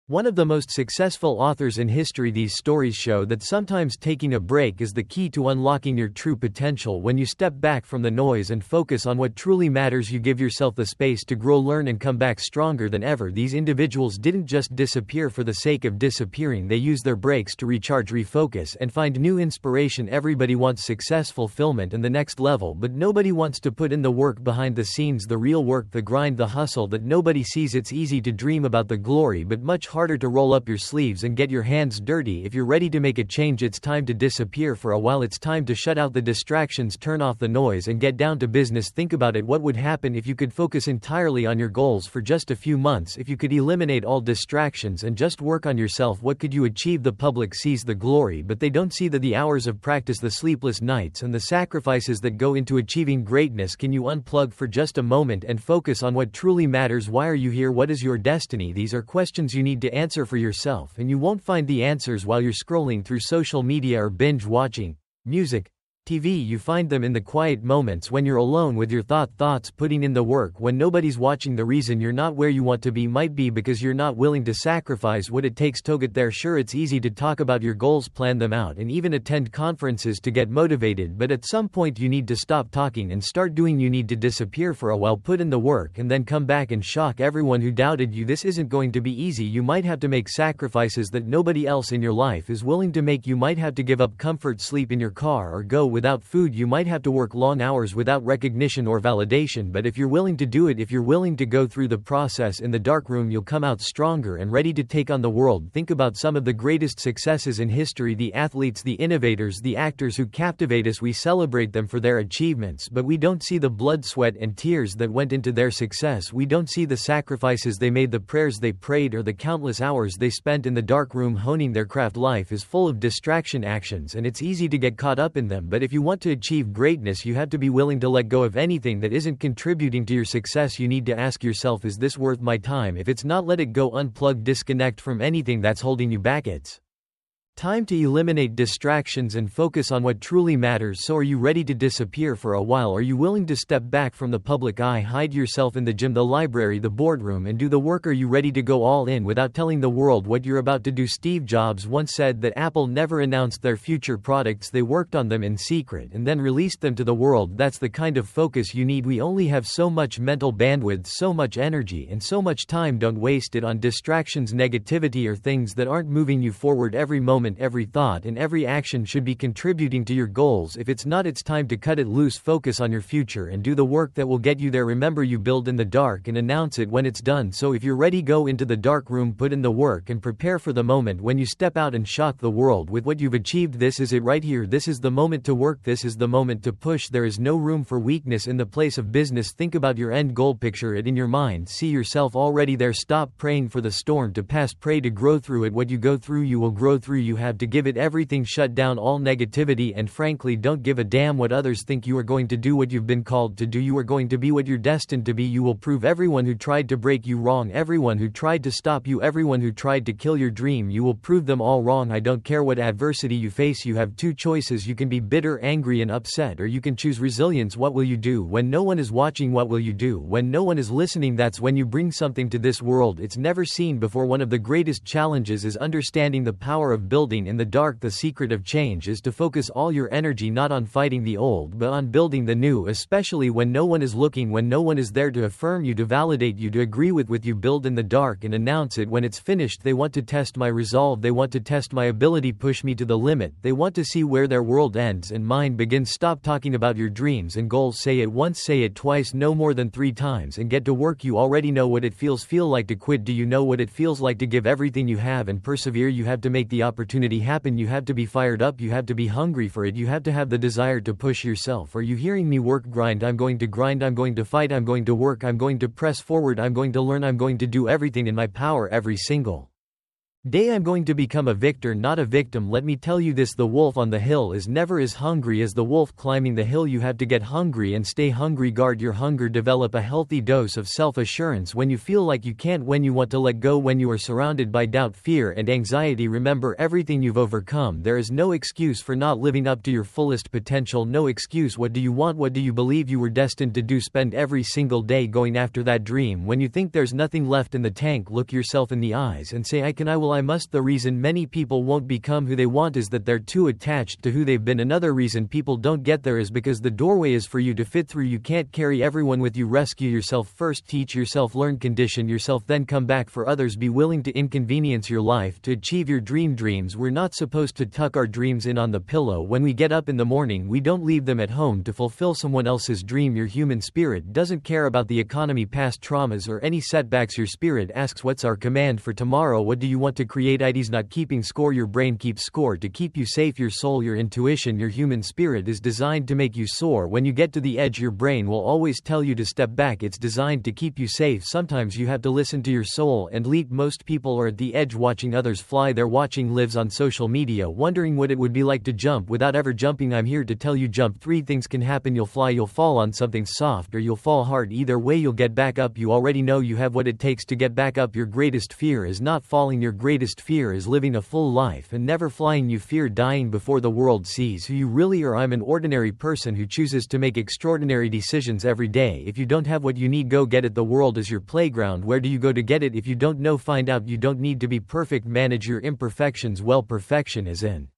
one of the most successful authors in history. These stories show that sometimes taking a break is the key to unlocking your true potential. When you step back from the noise and focus on what truly matters, you give yourself the space to grow, learn, and come back stronger than ever. These individuals didn't just disappear for the sake of disappearing. They used their breaks to recharge, refocus, and find new inspiration. Everybody wants success, fulfillment, and the next level, but nobody wants to put in the work behind the scenes, the real work, the grind, the hustle that nobody sees. It's easy to dream about the glory, but much harder to roll up your sleeves and get your hands dirty. If you're ready to make a change, it's time to disappear for a while. It's time to shut out the distractions, turn off the noise, and get down to business. Think about it. What would happen if you could focus entirely on your goals for just a few months? If you could eliminate all distractions and just work on yourself, what could you achieve? The public sees the glory, but they don't see the hours of practice, the sleepless nights, and the sacrifices that go into achieving greatness. Can you unplug for just a moment and focus on what truly matters? Why are you here? What is your destiny? These are questions you need to answer for yourself, and you won't find the answers while you're scrolling through social media or binge watching music, TV. You find them in the quiet moments when you're alone with your thoughts, putting in the work when nobody's watching. The reason you're not where you want to be might be because you're not willing to sacrifice what it takes to get there. Sure, it's easy to talk about your goals, plan them out, and even attend conferences to get motivated, but at some point you need to stop talking and start doing. You need to disappear for a while, put in the work, and then come back and shock everyone who doubted you. This isn't going to be easy. You might have to make sacrifices that nobody else in your life is willing to make. You might have to give up comfort, sleep in your car, or go without food. You might have to work long hours without recognition or validation, but if you're willing to do it, if you're willing to go through the process in the dark room, you'll come out stronger and ready to take on the world. Think about some of the greatest successes in history, the athletes, the innovators, the actors who captivate us. We celebrate them for their achievements, but we don't see the blood, sweat, and tears that went into their success. We don't see the sacrifices they made, the prayers they prayed, or the countless hours they spent in the dark room honing their craft. Life is full of distraction actions, and it's easy to get caught up in them, but if you want to achieve greatness, you have to be willing to let go of anything that isn't contributing to your success. You need to ask yourself, is this worth my time? If it's not, let it go. Unplug, disconnect from anything that's holding you back. It's time to eliminate distractions and focus on what truly matters. So are you ready to disappear for a while? Are you willing to step back from the public eye, hide yourself in the gym, the library, the boardroom, and do the work? Are you ready to go all in without telling the world what you're about to do? Steve Jobs once said that Apple never announced their future products. They worked on them in secret and then released them to the world. That's the kind of focus you need. We only have so much mental bandwidth, so much energy, and so much time. Don't waste it on distractions, negativity, or things that aren't moving you forward. Every moment, every thought, and every action should be contributing to your goals. If it's not, it's time to cut it loose. Focus on your future and do the work that will get you there. Remember, you build in the dark and announce it when it's done. So if you're ready, go into the dark room, put in the work, and prepare for the moment when you step out and shock the world with what you've achieved. This is it right here. This is the moment to work. This is the moment to push. There is no room for weakness in the place of business. Think about your end goal. Picture it in your mind. See yourself already there. Stop praying for the storm to pass. Pray to grow through it. What you go through, you will grow through. You have to give it everything. Shut down all negativity, and frankly, don't give a damn what others think. You are going to do what you've been called to do. You are going to be what you're destined to be. You will prove everyone who tried to break you wrong, everyone who tried to stop you, everyone who tried to kill your dream. You will prove them all wrong. I don't care what adversity you face. You have two choices. You can be bitter, angry, and upset, or you can choose resilience. What will you do when no one is watching? What will you do when no one is listening? That's when you bring something to this world it's never seen before. One of the greatest challenges is understanding the power of building in the dark. The secret of change is to focus all your energy not on fighting the old, but on building the new, especially when no one is looking, when no one is there to affirm you, to validate you, to agree with you. Build in the dark and announce it when it's finished. They want to test my resolve. They want to test my ability, push me to the limit. They want to see where their world ends and mine begins. Stop talking about your dreams and goals. Say it once, say it twice, no more than 3 times, and get to work. You already know what it feels like to quit. Do you know what it feels like to give everything you have and persevere? You have to make the opportunity opportunity happen, you have to be fired up, you have to be hungry for it, you have to have the desire to push yourself. Are you hearing me? Work, grind, I'm going to fight, I'm going to work, I'm going to press forward, I'm going to learn, I'm going to do everything in my power every single day. I'm going to become a victor, not a victim. Let me tell you this, the wolf on the hill is never as hungry as the wolf climbing the hill. You have to get hungry and stay hungry. Guard your hunger. Develop a healthy dose of self-assurance when you feel like you can't, when you want to let go, when you are surrounded by doubt, fear, and anxiety. Remember everything you've overcome. There is no excuse for not living up to your fullest potential. No excuse. What do you want? What do you believe you were destined to do? Spend every single day going after that dream. When you think there's nothing left in the tank, look yourself in the eyes and say, I can, I will, I must. The reason many people won't become who they want is that they're too attached to who they've been. Another reason people don't get there is because the doorway is for you to fit through. You can't carry everyone with you. Rescue yourself first. Teach yourself, learn, condition yourself, then come back for others. Be willing to inconvenience your life to achieve your dreams. We're not supposed to tuck our dreams in on the pillow. When we get up in the morning, we don't leave them at home to fulfill someone else's dream. Your human spirit doesn't care about the economy, past traumas, or any setbacks. Your spirit asks, what's our command for tomorrow? What do you want to create? ID's not keeping score. Your brain keeps score to keep you safe. Your soul, your intuition, your human spirit is designed to make you soar. When you get to the edge, your brain will always tell you to step back. It's designed to keep you safe. Sometimes you have to listen to your soul and leap. Most people are at the edge watching others fly. They're watching lives on social media, wondering what it would be like to jump without ever jumping. I'm here to tell you, jump. 3 things can happen. You'll fly, you'll fall on something soft, or you'll fall hard. Either way, you'll get back up. You already know you have what it takes to get back up. Your greatest fear is not falling. Your greatest fear is living a full life and never flying. You fear dying before the world sees who you really are. I'm an ordinary person who chooses to make extraordinary decisions every day. If you don't have what you need, go get it. The world is your playground. Where do you go to get it? If you don't know, find out. You don't need to be perfect. Manage your imperfections well. Perfection is an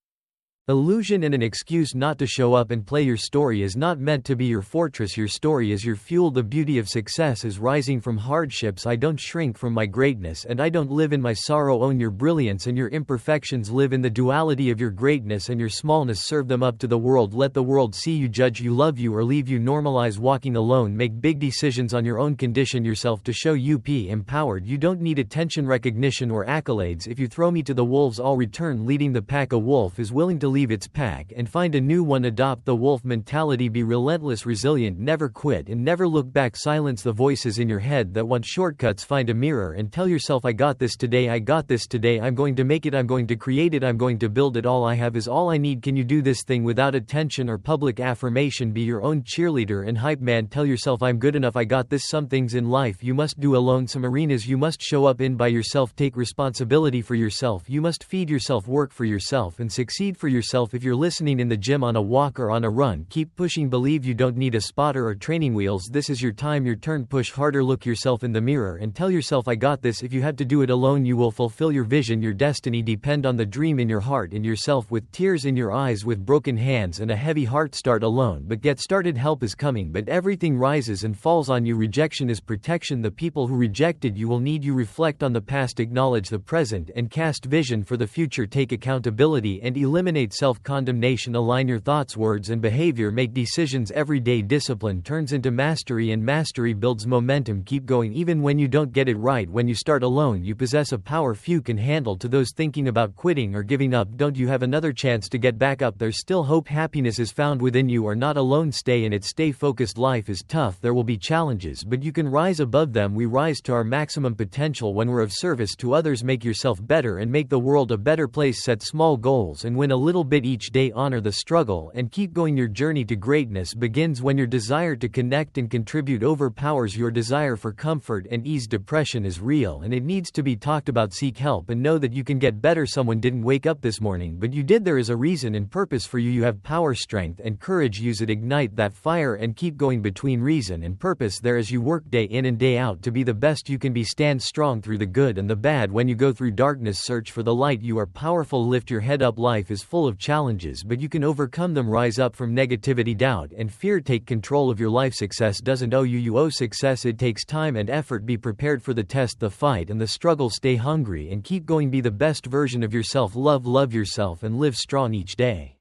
illusion and an excuse not to show up and play. Your story is not meant to be your fortress. Your story is your fuel. The beauty of success is rising from hardships. I don't shrink from my greatness, and I don't live in my sorrow. Own your brilliance and your imperfections. Live in the duality of your greatness and your smallness. Serve them up to the world. Let the world see you, judge you, love you, or leave you. Normalize walking alone. Make big decisions on your own. Condition yourself to show you empowered. You don't need attention, recognition, or accolades. If you throw me to the wolves, I'll return leading the pack. A wolf is willing to leave its pack and find a new one. Adopt the wolf mentality. Be relentless, resilient, never quit, and never look back. Silence the voices in your head that want shortcuts. Find a mirror and tell yourself, I got this today, I got this today, I'm going to make it, I'm going to create it, I'm going to build it. All I have is all I need. Can you do this thing without attention or public affirmation? Be your own cheerleader and hype man. Tell yourself, I'm good enough, I got this. Some things in life you must do alone. Some arenas you must show up in by yourself. Take responsibility for yourself. You must feed yourself, work for yourself, and succeed for yourself. If you're listening in the gym, on a walk, or on a run, keep pushing. Believe you don't need a spotter or training wheels. This is your time, your turn. Push harder. Look yourself in the mirror and tell yourself, I got this. If you have to do it alone, you will fulfill your vision. Your destiny depend on the dream in your heart, in yourself, with tears in your eyes, with broken hands and a heavy heart. Start alone, but get started. Help is coming, but everything rises and falls on you. Rejection is protection. The people who rejected you will need you. Reflect on the past, acknowledge the present, and cast vision for the future. Take accountability and eliminate self-condemnation. Align your thoughts, words, and behavior. Make decisions every day. Discipline turns into mastery, and mastery builds momentum. Keep going even when you don't get it right. When you start alone, you possess a power few can handle. To those thinking about quitting or giving up, don't you have another chance to get back up? There's still hope. Happiness is found within. You are not alone. Stay in it. Stay focused. Life is tough. There will be challenges, but you can rise above them. We rise to our maximum potential when we're of service to others. Make yourself better and make the world a better place. Set small goals and win a little bit each day. Honor the struggle and keep going. Your journey to greatness begins when your desire to connect and contribute overpowers your desire for comfort and ease. Depression is real and it needs to be talked about. Seek help and know that you can get better. Someone didn't wake up this morning, but you did. There is a reason and purpose for you. You have power, strength, and courage. Use it. Ignite that fire and keep going. Between reason and purpose, there as you work day in and day out to be the best you can be. Stand strong through the good and the bad. When you go through darkness, search for the light. You are powerful. Lift your head up. Life is full of challenges, but you can overcome them. Rise up from negativity, doubt, and fear. Take control of your life. Success doesn't owe you, you owe success. It takes time and effort. Be prepared for the test, the fight, and the struggle. Stay hungry and keep going. Be the best version of yourself. Love yourself and live strong each day.